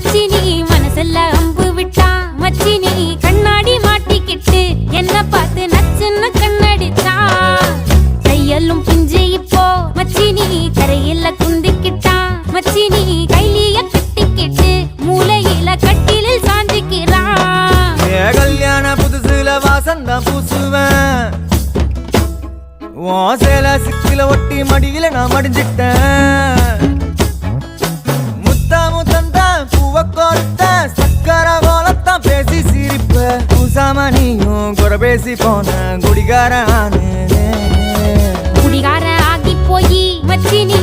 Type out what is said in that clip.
மச்சினி மனசுல அம்பு விட்டா மச்சினி கண்ணாடி மாட்டிக்கிட்டு என்ன பார்த்து நச்சுன்னு கண்ணடிச்சா கையெல்லும் பிஞ்சு இப்போ மச்சினி கரையில குந்திக்கிட்டா மச்சினி கைலிய கட்டிக்கிட்டு மூளையில கட்டிலில் சாஞ்சிக்கிறா கல்யாண புதுசுல வாசந்தான் பூசுவேன் சேல சிக்கில ஒட்டி மடியில நான் மடிஞ்சிட்டேன் முத்தந்தான் பூவ கொடுத்த சக்கர போலத்தான் பேசி சிரிப்ப பூசாமணியும் குறை பேசி போன குடிகார ஆகி போய் மச்சினி